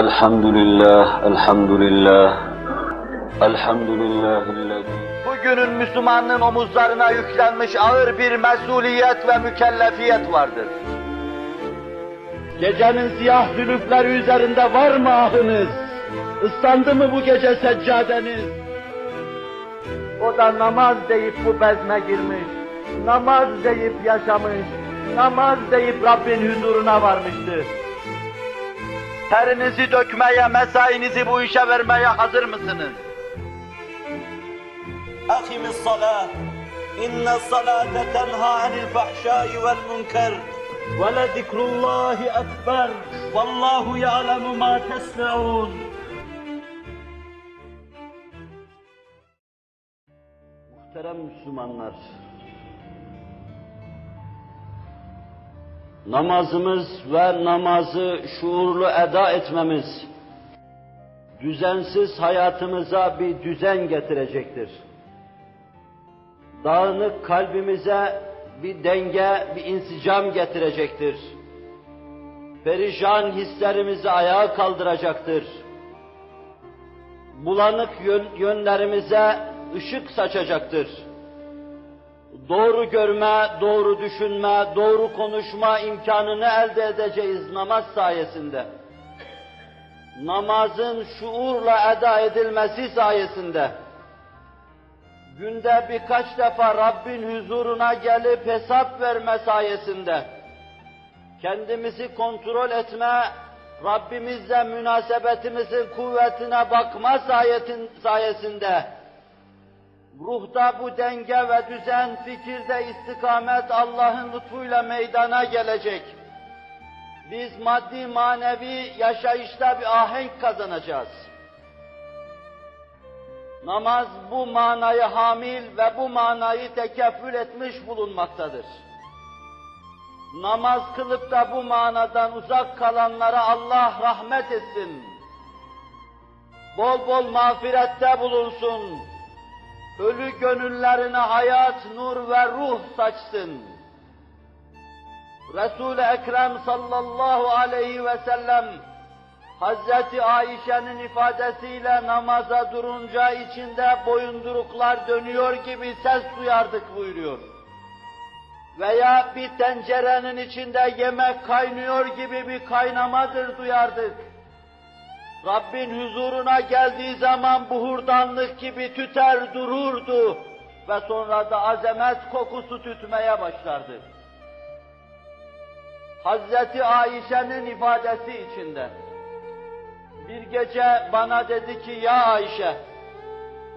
Elhamdülillah, elhamdülillah, elhamdülillahillezî. Bugünün Müslümanın omuzlarına yüklenmiş ağır bir mesuliyet ve mükellefiyet vardır. Gecenin siyah zülüfleri üzerinde var mı ahınız? Islandı mı bu gece seccadeniz? O da namaz deyip bu bezme girmiş, namaz deyip yaşamış, namaz deyip Rabbin huzuruna varmıştır. Terinizi dökmeye, mesainizi bu işe vermeye hazır mısınız? أقم الصلاة إن الصلاة تنهى عن الفحشاء والمنكر ولذكر الله أكبر والله يعلم ما تصنعون. Muhterem Müslümanlar, namazımız ve namazı şuurlu eda etmemiz, düzensiz hayatımıza bir düzen getirecektir. Dağınık kalbimize bir denge, bir insicam getirecektir. Perişan hislerimizi ayağa kaldıracaktır. Bulanık yönlerimize ışık saçacaktır. Doğru görme, doğru düşünme, doğru konuşma imkanını elde edeceğiz namaz sayesinde. Namazın şuurla eda edilmesi sayesinde. Günde birkaç defa Rabbin huzuruna gelip hesap verme sayesinde, kendimizi kontrol etme, Rabbimizle münasebetimizin kuvvetine bakma sayesinde, ruhta bu denge ve düzen, fikirde istikamet Allah'ın lütfuyla meydana gelecek. Biz maddi manevi yaşayışta bir ahenk kazanacağız. Namaz bu manayı hamil ve bu manayı tekeffül etmiş bulunmaktadır. Namaz kılıp da bu manadan uzak kalanlara Allah rahmet etsin. Bol bol mağfirette bulunsun. Ölü gönüllerine hayat, nur ve ruh saçsın. Resul-i Ekrem sallallahu aleyhi ve sellem Hazreti Ayşe'nin ifadesiyle namaza durunca içinde boyunduruklar dönüyor gibi ses duyardık buyuruyor. Veya bir tencerenin içinde yemek kaynıyor gibi bir kaynamadır duyardık. Rabbin huzuruna geldiği zaman buhurdanlık gibi tüter dururdu ve sonra da azamet kokusu tütmeye başlardı. Hazreti Ayşe'nin ifadesi içinde bir gece bana dedi ki, ya Ayşe,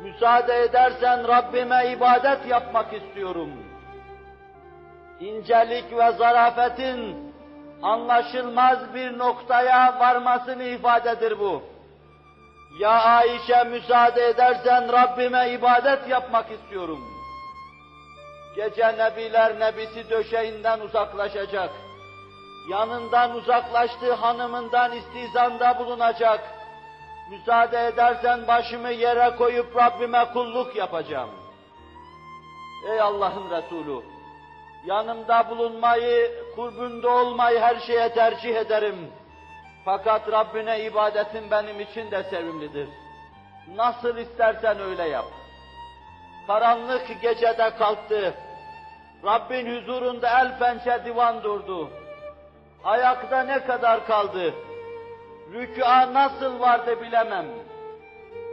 müsaade edersen Rabbime ibadet yapmak istiyorum. İncelik ve zarafetin anlaşılmaz bir noktaya varmasını ifadedir bu. Ya Ayşe, müsaade edersen Rabbime ibadet yapmak istiyorum. Gece Nebiler Nebisi döşeğinden uzaklaşacak. Yanından uzaklaştığı hanımından istizanda bulunacak. Müsaade edersen başımı yere koyup Rabbime kulluk yapacağım. Ey Allah'ın Resulü! Yanımda bulunmayı, kurbunda olmayı her şeye tercih ederim. Fakat Rabbine ibadetin benim için de sevimlidir. Nasıl istersen öyle yap. Karanlık gecede kalktı. Rabbin huzurunda el pençe divan durdu. Ayakta ne kadar kaldı? Rükûa nasıl vardı bilemem.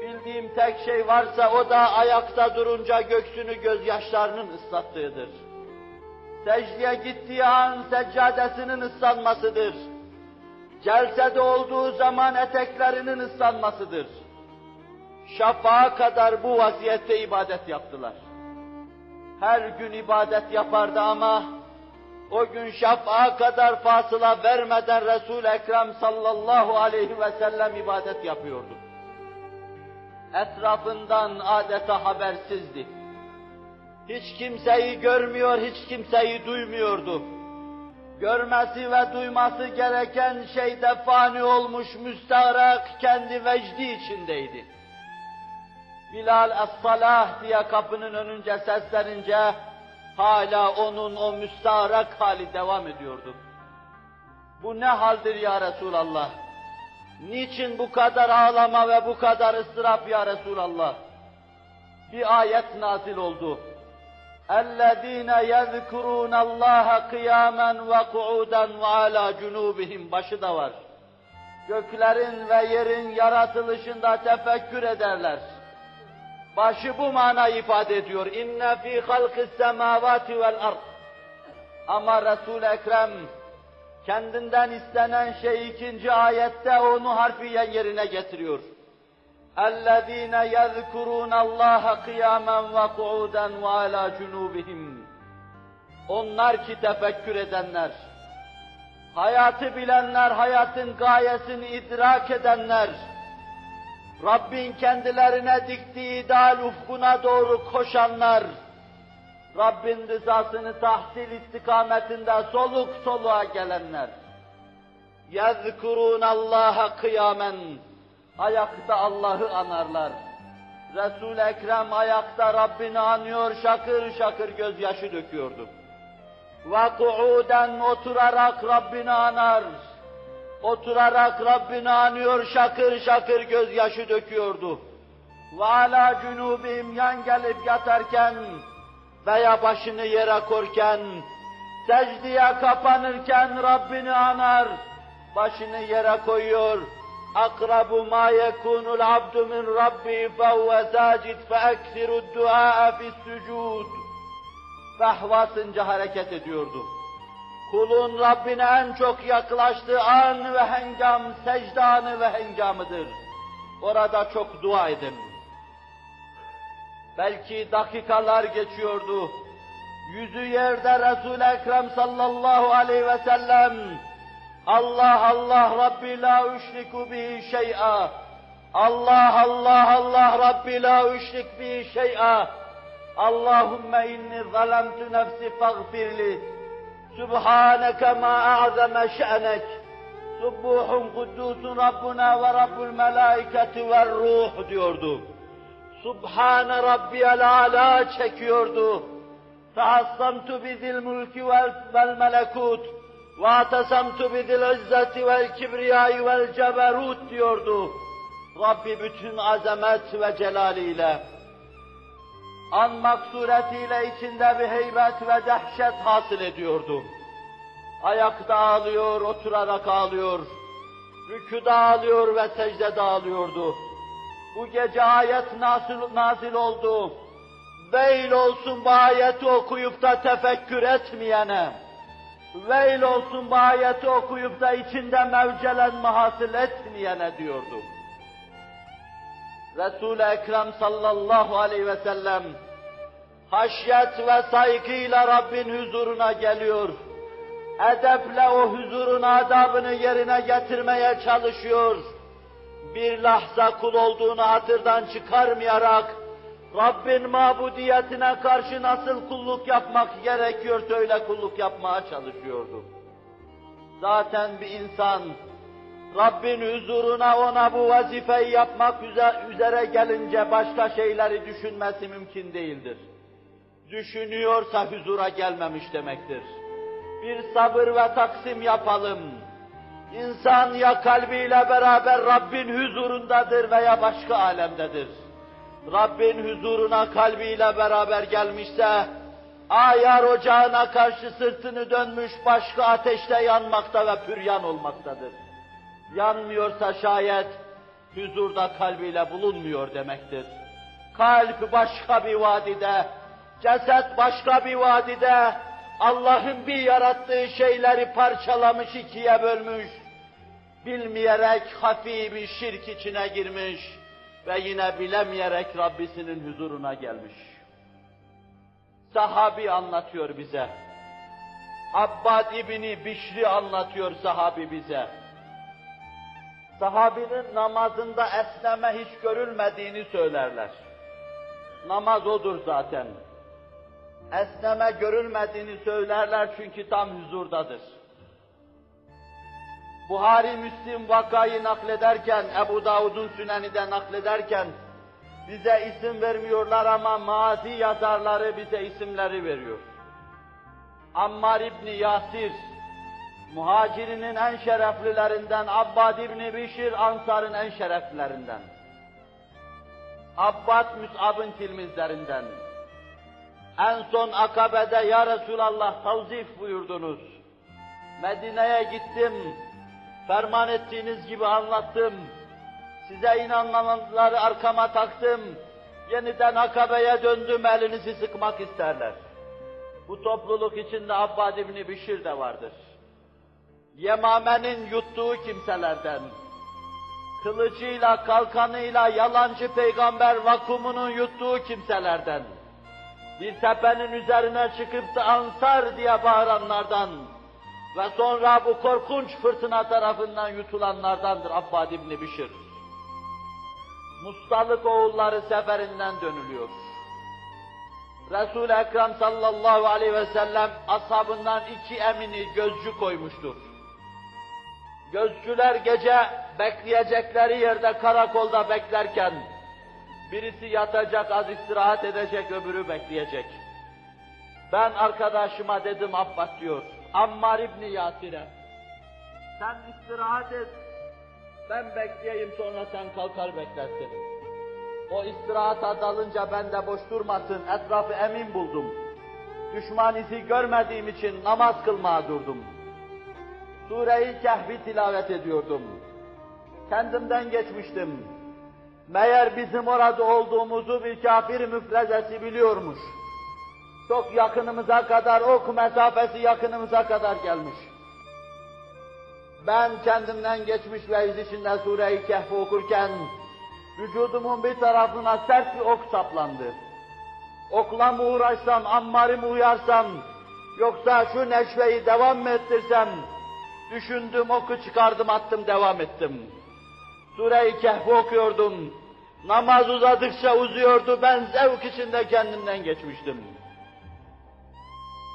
Bildiğim tek şey varsa o da ayakta durunca göğsünü gözyaşlarının ıslattığıdır. Secdeye gittiği an seccadesinin ıslanmasıdır. Celsede olduğu zaman eteklerinin ıslanmasıdır. Şafağa kadar bu vaziyette ibadet yaptılar. Her gün ibadet yapardı ama o gün şafağa kadar fasıla vermeden Resul-i Ekrem sallallahu aleyhi ve sellem ibadet yapıyordu. Etrafından adeta habersizdi. Hiç kimseyi görmüyor, hiç kimseyi duymuyordu. Görmesi ve duyması gereken şeyde fani olmuş, müstarak, kendi vecdi içindeydi. Bilal es-salah diye kapının önünce seslenince, hala onun o müstarak hali devam ediyordu. Bu ne haldir ya Resulallah? Niçin bu kadar ağlama ve bu kadar ıstırap ya Resulallah? Bir ayet nazil oldu. اَلَّذ۪ينَ يَذْكُرُونَ اللّٰهَ قِيَامًا وَقُعُودًا وَعَلَى جُنُوبِهِمْ başı da var. Göklerin ve yerin yaratılışında tefekkür ederler. Başı bu manayı ifade ediyor. اِنَّ ف۪ي خَلْقِ السَّمَاوَاتِ وَالْأَرْضِ. Ama Resul-i Ekrem kendinden istenen şey ikinci ayette onu harfiyen yerine getiriyor. اَلَّذ۪ينَ يَذْكُرُونَ اللّٰهَ قِيَامًا وَقُعُودًا وَعَلَى جُنُوبِهِمْ. Onlar ki tefekkür edenler, hayatı bilenler, hayatın gayesini idrak edenler, Rabbin kendilerine diktiği ideal ufkuna doğru koşanlar, Rabbin rızasını tahsil istikametinde soluk soluğa gelenler. يَذْكُرُونَ اللّٰهَ قِيَامًا. Ayakta Allah'ı anarlar. Resul-i Ekrem ayakta Rabbini anıyor, şakır şakır gözyaşı döküyordu. وَقُعُودًا oturarak Rabbini anar. Oturarak Rabbini anıyor, şakır şakır gözyaşı döküyordu. وَعَلَى جُنُوبِهِمْ yan gelip yatarken veya başını yere korken, secdeye kapanırken Rabbini anar, başını yere koyuyor. أَقْرَبُ مَا يَكُونُ الْعَبْدُ مِنْ رَبِّهِ فَهُوَ سَاجِدٌ فَأَكْثِرُ الدُّعَاءَ فِي السُّجُودِ. Fehvasınca hareket ediyordu. Kulun Rabbine en çok yaklaştığı an ve hengam, secde anı ve hengamıdır. Orada çok dua edin. Belki dakikalar geçiyordu. Yüzü yerde Resul-i Ekrem sallallahu aleyhi ve sellem, Allah Allah Rabbi la üşriku bihi şey'a. Allah Allah Allah Rabbi la üşrik bihi şey'a. Allahümme inni zalemtu nefsi faghfirli. Subhaneke ma a'zeme şe'nek. Subbuhun kuddusun Rabbuna ve Rabbul melaiketi ve ruh diyordu. Subhane Rabbiyel Ala çekiyordu. Feassamtu bizil mulki vel melekut. وَاَتَسَمْتُ بِذِلْ عِزَّةِ وَالْكِبْرِيَاءِ وَالْجَبَرُوتِ diyordu. Rabbi bütün azamet ve celaliyle, anmak suretiyle içinde bir heybet ve dehşet hasıl ediyordu. Ayakta ağlıyor, oturarak ağlıyor, rükûda ağlıyor ve secdede ağlıyordu. Bu gece ayet nazil oldu. Veil olsun bu ayeti okuyup da tefekkür etmeyene. Veil olsun bu ayeti okuyup da içinde mevcelenme hasıl etmeyene diyordu. Resul-i Ekrem sallallahu aleyhi ve sellem haşyet ve saygıyla Rabbin huzuruna geliyor. Edeple o huzurun adabını yerine getirmeye çalışıyor. Bir lahza kul olduğunu hatırdan çıkarmayarak Rabbin mabudiyetine karşı nasıl kulluk yapmak gerekiyorsa öyle kulluk yapmaya çalışıyordu. Zaten bir insan Rabbin huzuruna ona bu vazifeyi yapmak üzere gelince başka şeyleri düşünmesi mümkün değildir. Düşünüyorsa huzura gelmemiş demektir. Bir sabır ve taksim yapalım. İnsan ya kalbiyle beraber Rabbin huzurundadır veya başka alemdedir. Rabbin huzuruna kalbiyle beraber gelmişse, ayar ocağına karşı sırtını dönmüş başka ateşte yanmakta ve püryan olmaktadır. Yanmıyorsa şayet, huzurda kalbiyle bulunmuyor demektir. Kalp başka bir vadide, ceset başka bir vadide, Allah'ın bir yarattığı şeyleri parçalamış, ikiye bölmüş, bilmeyerek hafi bir şirk içine girmiş ve yine bilemeyerek Rabbisinin huzuruna gelmiş. Sahabi anlatıyor bize. Abbad İbni Bişri anlatıyor sahabi bize. Sahabinin namazında esneme hiç görülmediğini söylerler. Namaz odur zaten. Esneme görülmediğini söylerler çünkü tam huzurdadır. Buhari Müslim vakayı naklederken, Ebu Davud'un Süneni'de naklederken bize isim vermiyorlar ama mazi yazarları bize isimleri veriyor. Ammar İbni Yasir, Muhacirinin en şereflilerinden, Abbad İbni Bişir, Ansar'ın en şereflilerinden. Abbad Müs'ab'ın tilmizlerinden. En son Akabe'de ya Resulallah tavzif buyurdunuz. Medine'ye gittim, ferman ettiğiniz gibi anlattım. Size inanmayanları arkama taktım. Yeniden Akabe'ye döndüm, elinizi sıkmak isterler. Bu topluluk içinde Abbad İbni Bişir de vardır. Yemame'nin yuttuğu kimselerden, kılıcıyla, kalkanıyla yalancı peygamber vakumunun yuttuğu kimselerden, bir tepenin üzerine çıkıp da Ansar diye bağıranlardan ve sonra bu korkunç fırtına tarafından yutulanlardandır Abbad İbni Bişir. Mustalık oğulları seferinden dönülüyor. Resul-i Ekrem sallallahu aleyhi ve sellem ashabından 2 emini gözcü koymuştur. Gözcüler gece bekleyecekleri yerde karakolda beklerken, birisi yatacak, az istirahat edecek, öbürü bekleyecek. Ben arkadaşıma dedim, Abbad diyor, Ammar İbni Yasir'e, sen istirahat et, ben bekleyeyim, sonra sen kalkar beklersin. O istirahata dalınca ben de boş durmasın, etrafı emin buldum. Düşman izi görmediğim için namaz kılmaya durdum. Sure-i Kehf'i tilavet ediyordum. Kendimden geçmiştim. Meğer bizim orada olduğumuzu bir kafir müfrezesi biliyormuş. Çok yakınımıza kadar, ok mesafesi yakınımıza kadar gelmiş. Ben kendimden geçmiş ve iz içinde Sure-i Kehf'i okurken, vücudumun bir tarafına sert bir ok saplandı. Okla mı uğraşsam, Ammar'ı mı uyarsam, yoksa şu neşveyi devam mı ettirsem, düşündüm, oku çıkardım, attım, devam ettim. Sure-i Kehf'i okuyordum. Namaz uzadıkça uzuyordu, ben zevk içinde kendimden geçmiştim.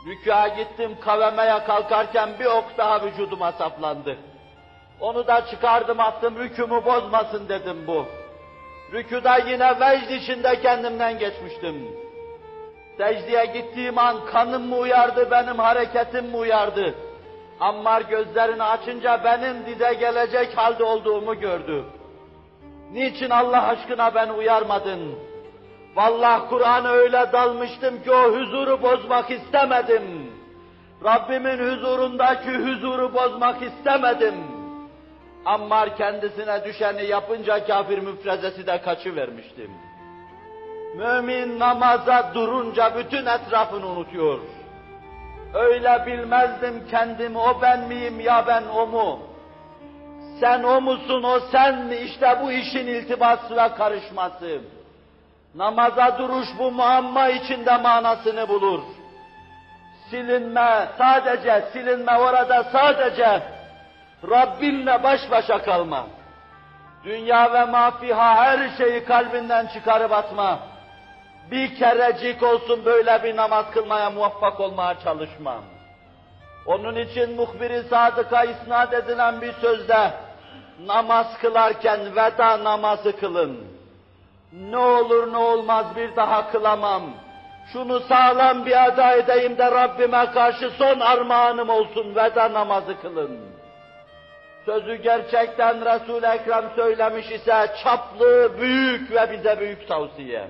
Rükûa gittim, kavemeye kalkarken bir ok daha vücuduma saplandı. Onu da çıkardım, attım, rükûmu bozmasın dedim bu. Rükûda yine vecd içinde kendimden geçmiştim. Secdeye gittiğim an kanım mı uyardı, benim hareketim mi uyardı? Ammar gözlerini açınca benim dize gelecek halde olduğumu gördü. Niçin Allah aşkına beni uyarmadın? Vallahi Kur'an'a öyle dalmıştım ki o huzuru bozmak istemedim. Rabbimin huzurundaki huzuru bozmak istemedim. Ammar kendisine düşeni yapınca kafir müfrezesi de kaçıvermiştim. Mümin namaza durunca bütün etrafını unutuyor. Öyle bilmezdim kendimi, o ben miyim ya ben o mu? Sen o musun, o sen mi? İşte bu işin iltibası ve karışması. Namaza duruş bu muamma içinde manasını bulur. Silinme, sadece silinme, orada sadece Rabbinle baş başa kalma. Dünya ve mafiha her şeyi kalbinden çıkarıp atma. Bir kerecik olsun böyle bir namaz kılmaya muvaffak olmaya çalışma. Onun için muhbir-i sadıka isnat edilen bir sözde, namaz kılarken veda namazı kılın. Ne olur ne olmaz bir daha kılamam. Şunu sağlam bir ada edeyim de Rabbime karşı son armağanım olsun, veda namazı kılın. Sözü gerçekten Resul-i Ekrem söylemiş ise çaplı, büyük ve bize büyük tavsiye.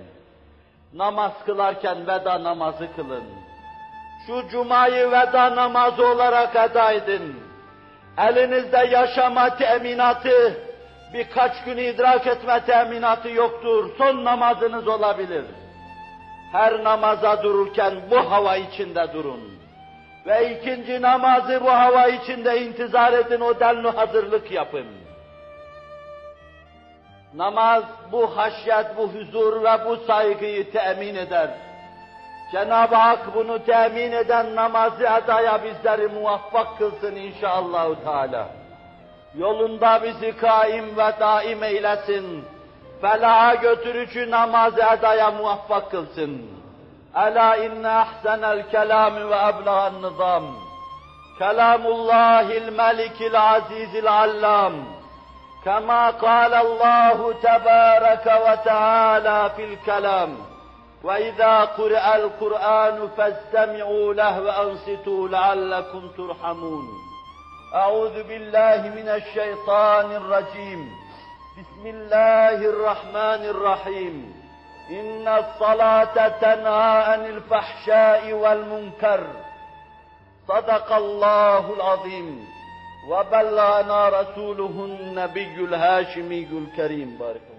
Namaz kılarken veda namazı kılın. Şu cumayı veda namazı olarak eda edin. Elinizde yaşama teminatı, birkaç gün idrak etme teminatı yoktur. Son namazınız olabilir. Her namaza dururken bu hava içinde durun. Ve ikinci namazı bu hava içinde intizar edin, o denli hazırlık yapın. Namaz bu haşyet, bu huzur ve bu saygıyı temin eder. Cenab-ı Hak bunu temin eden namazı edaya bizleri muvaffak kılsın inşallahü teala. Yolunda bizi kaim ve daim eylesin. Felaha götürücü namazı edaya muvaffak kılsın. Ela inne ahsenel kelami ve eblahan nizam. Kelamullahil melikil azizil allam. Kema kâlallahu tebâreke ve teâlâ fil kelam. وَإِذَا قُرِئَ الْقُرْآنُ فَاسْتَمِعُوا لَهُ وَأَنصِتُوا لَعَلَّكُمْ تُرْحَمُونَ أعوذ بالله من الشيطان الرجيم. بسم الله الرحمن الرحيم. إن الصلاة تنهى عن الفحشاء والمنكر. صدق الله العظيم وبلغنا رسوله النبي الهاشمي الكريم. بارك الله.